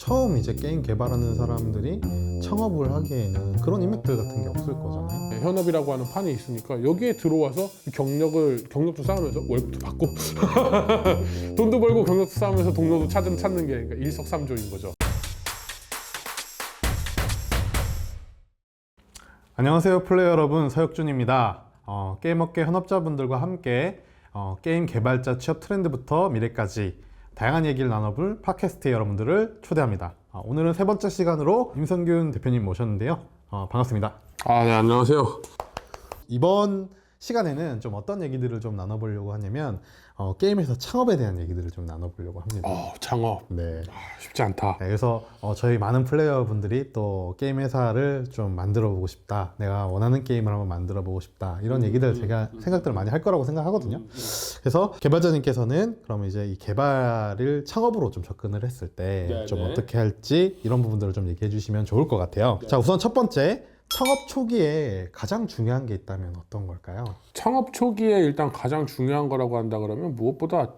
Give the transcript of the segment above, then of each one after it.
처음 이제 게임 개발하는 사람들이 창업을 하기에는 그런 인맥들 같은 게 없을 거잖아요. 네, 현업이라고 하는 판이 있으니까 여기에 들어와서 경력도 쌓으면서 월급도 받고 돈도 벌고 경력도 쌓으면서 동료도 찾는 게 그러니까 일석삼조인 거죠. 안녕하세요 플레이어 여러분, 서혁준입니다. 게임업계 현업자분들과 함께 게임 개발자 취업 트렌드부터 미래까지 다양한 얘기를 나눠볼 팟캐스트에 여러분들을 초대합니다. 오늘은 세 번째 시간으로 임성균 대표님 모셨는데요. 반갑습니다. 네, 안녕하세요. 이번 시간에는 좀 어떤 얘기들을 좀 나눠보려고 하냐면 게임에서 창업에 대한 얘기들을 좀 나눠보려고 합니다. 창업. 네. 쉽지 않다. 네, 그래서 저희 많은 플레이어 분들이 또 게임 회사를 좀 만들어 보고 싶다, 내가 원하는 게임을 한번 만들어 보고 싶다, 이런 얘기들 제가 생각들을 많이 할 거라고 생각하거든요. 그래서 개발자님께서는 그럼 이제 이 개발을 창업으로 좀 접근을 했을 때 좀 어떻게 할지 이런 부분들을 좀 얘기해 주시면 좋을 것 같아요. 자, 우선 첫 번째, 창업 초기에 가장 중요한 게 있다면 어떤 걸까요? 창업 초기에 일단 가장 중요한 거라고 한다 그러면 무엇보다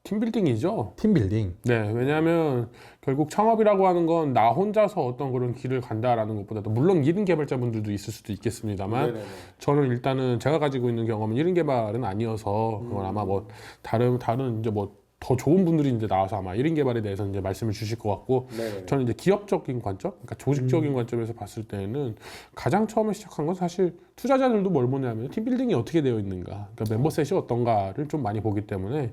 팀빌딩이죠. 팀빌딩. 네, 왜냐하면 결국 창업이라고 하는 건 나 혼자서 어떤 그런 길을 간다라는 것보다도 물론 1인 개발자분들도 있을 수도 있겠습니다만 저는 일단은 제가 가지고 있는 경험은 1인 개발은 아니어서 그건 아마 뭐 다른 이제 뭐 더 좋은 분들이 이제 나와서 아마 1인 개발에 대해서 이제 말씀을 주실 것 같고, 저는 이제 기업적인 관점, 그러니까 조직적인 관점에서 봤을 때는 가장 처음에 시작한 건 사실 투자자들도 뭘 보냐면 팀빌딩이 어떻게 되어 있는가, 그러니까 멤버셋이 어떤가를 좀 많이 보기 때문에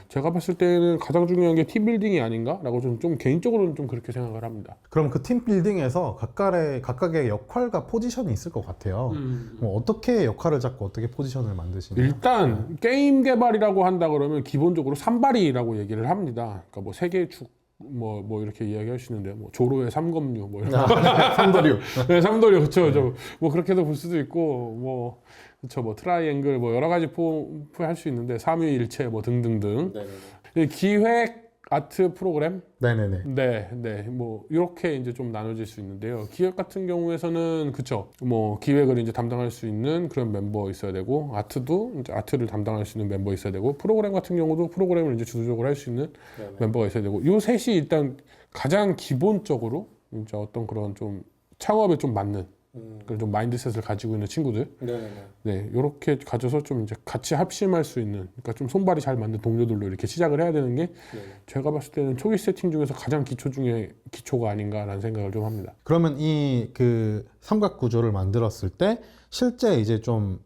제가 봤을 때는 가장 중요한 게 팀빌딩이 아닌가라고 좀 개인적으로는 좀 그렇게 생각을 합니다. 그럼 그 팀빌딩에서 각각의 역할과 포지션이 있을 것 같아요. 뭐 어떻게 역할을 잡고 어떻게 포지션을 만드시나요? 일단 게임 개발이라고 한다 그러면 기본적으로 산발이라고 얘기를 합니다. 그러니까 뭐 세계의 축 뭐 이렇게 이야기할 수 있는데 뭐 조로의 삼검류 뭐 이런 삼도류. 네, 삼도류 그렇죠. 뭐 그렇게도 볼 수도 있고 뭐 그렇죠. 뭐 트라이앵글 뭐 여러 가지 포함할 수 있는데 삼위일체 뭐 등등등. 기획 아트 프로그램? 네네네. 네, 뭐 이렇게 이제 좀 나눠질 수 있는데요. 기획 같은 경우에서는 그쵸, 뭐 기획을 이제 담당할 수 있는 그런 멤버 있어야 되고, 아트도 이제 아트를 담당할 수 있는 멤버 있어야 되고, 프로그램 같은 경우도 프로그램을 이제 주도적으로 할 수 있는 멤버가 있어야 되고, 요 셋이 일단 가장 기본적으로 이제 어떤 그런 좀 창업에 좀 맞는 그런 좀 마인드셋을 가지고 있는 친구들, 네, 이렇게 가져서 좀 이제 같이 합심할 수 있는, 그러니까 좀 손발이 잘 맞는 동료들로 이렇게 시작을 해야 되는 게 제가 봤을 때는 초기 세팅 중에서 가장 기초 중에 기초가 아닌가라는 생각을 좀 합니다. 그러면 이 그 삼각 구조를 만들었을 때 실제 이제 좀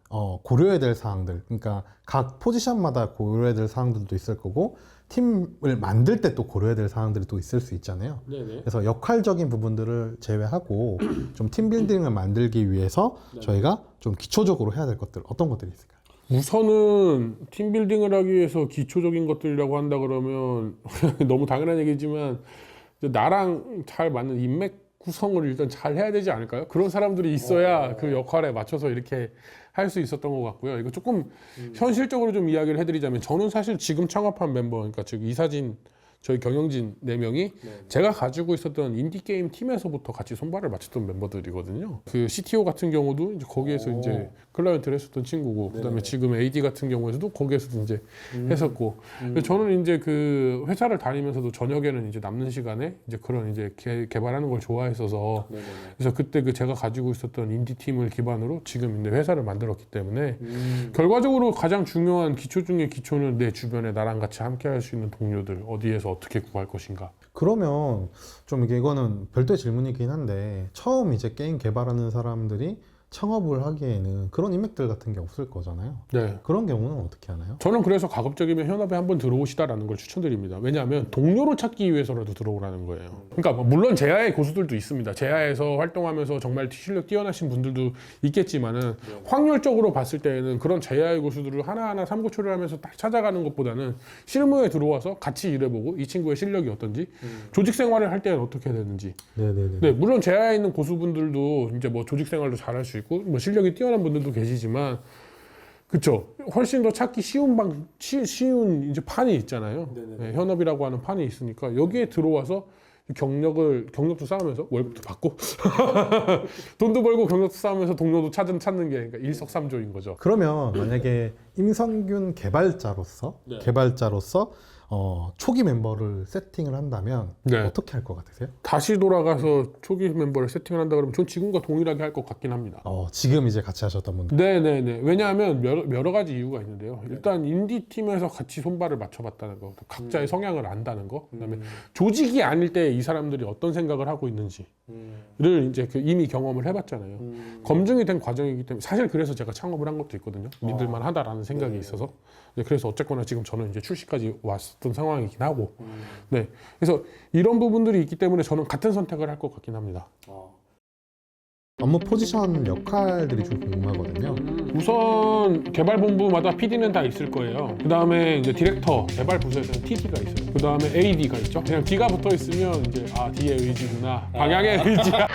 고려해야 될 사항들, 그러니까 각 포지션마다 고려해야 될 사항들도 있을 거고, 팀을 만들 때 또 고려해야 될 사항들이 또 있을 수 있잖아요. 그래서 역할적인 부분들을 제외하고 좀 팀빌딩을 만들기 위해서 저희가 좀 기초적으로 해야 될 것들, 어떤 것들이 있을까요? 우선은 팀빌딩을 하기 위해서 기초적인 것들이라고 한다 그러면 너무 당연한 얘기지만 나랑 잘 맞는 인맥 구성을 일단 잘 해야 되지 않을까요? 그런 사람들이 있어야 그 역할에 맞춰서 이렇게 할 수 있었던 것 같고요. 이거 조금 현실적으로 좀 이야기를 해드리자면, 저는 사실 지금 창업한 멤버, 그러니까 즉 이사진, 저희 경영진 4명이 제가 가지고 있었던 인디게임 팀에서부터 같이 손발을 맞췄던 멤버들이거든요. 그 CTO 같은 경우도 이제 거기에서 이제 클라이언트를 했었던 친구고, 그다음에 지금 AD 같은 경우에서도 거기에서 이제 했었고, 저는 이제 그 회사를 다니면서도 저녁에는 이제 남는 시간에 이제 그런 이제 개발하는 걸 좋아했어서, 그래서 그때 그 제가 가지고 있었던 인디 팀을 기반으로 지금 이제 회사를 만들었기 때문에 결과적으로 가장 중요한 기초 중에 기초는 내 주변에 나랑 같이 함께 할 수 있는 동료들, 어디에서 어떻게 구할 것인가. 그러면 좀 이거는 별도의 질문이긴 한데, 처음 이제 게임 개발하는 사람들이 창업을 하기에는 그런 인맥들 같은 게 없을 거잖아요. 네. 그런 경우는 어떻게 하나요? 저는 그래서 가급적이면 현업에 한번 들어오시다라는 걸 추천드립니다. 왜냐하면 동료를 찾기 위해서라도 들어오라는 거예요. 그러니까 물론 제야의 고수들도 있습니다. 제야에서 활동하면서 정말 실력 뛰어나신 분들도 있겠지만은 확률적으로 봤을 때에는 그런 제야의 고수들을 하나하나 삼고초를 하면서 딱 찾아가는 것보다는 실무에 들어와서 같이 일해보고 이 친구의 실력이 어떤지, 조직 생활을 할 때는 어떻게 되는지. 네네네. 물론 제야에 있는 고수분들도 이제 뭐 조직 생활도 잘할 수 있고 뭐 실력이 뛰어난 분들도 계시지만, 그쵸, 훨씬 더 찾기 쉬운 이제 판이 있잖아요. 네, 현업이라고 하는 판이 있으니까 여기에 들어와서 경력도 쌓으면서 월급도 받고 돈도 벌고 경력도 쌓으면서 동료도 찾는 게 그러니까 일석삼조인 거죠. 그러면 만약에 임성균 개발자로서 초기 멤버를 세팅을 한다면 네. 어떻게 할 것 같으세요? 다시 돌아가서 초기 멤버를 세팅을 한다 그러면 전 지금과 동일하게 할 것 같긴 합니다. 지금 이제 같이 하셨던 분들. 네네네. 왜냐하면 여러 가지 이유가 있는데요. 일단 인디 팀에서 같이 손발을 맞춰봤다는 거, 각자의 성향을 안다는 거, 그다음에 조직이 아닐 때 이 사람들이 어떤 생각을 하고 있는지를 이제 이미 경험을 해봤잖아요. 검증이 된 과정이기 때문에 사실 그래서 제가 창업을 한 것도 있거든요. 믿을만하다라는 생각이 있어서. 네, 그래서 어쨌거나 지금 저는 이제 출시까지 왔던 상황이긴 하고, 네. 그래서 이런 부분들이 있기 때문에 저는 같은 선택을 할 것 같긴 합니다. 업무 포지션 역할들이 좀 궁금하거든요. 우선 개발본부마다 PD는 다 있을 거예요. 그 다음에 이제 디렉터, 개발 부서에서는 TD가 있어요. 그 다음에 AD가 있죠. 그냥 D가 붙어 있으면 이제 D의 의지구나, 방향의 의지야.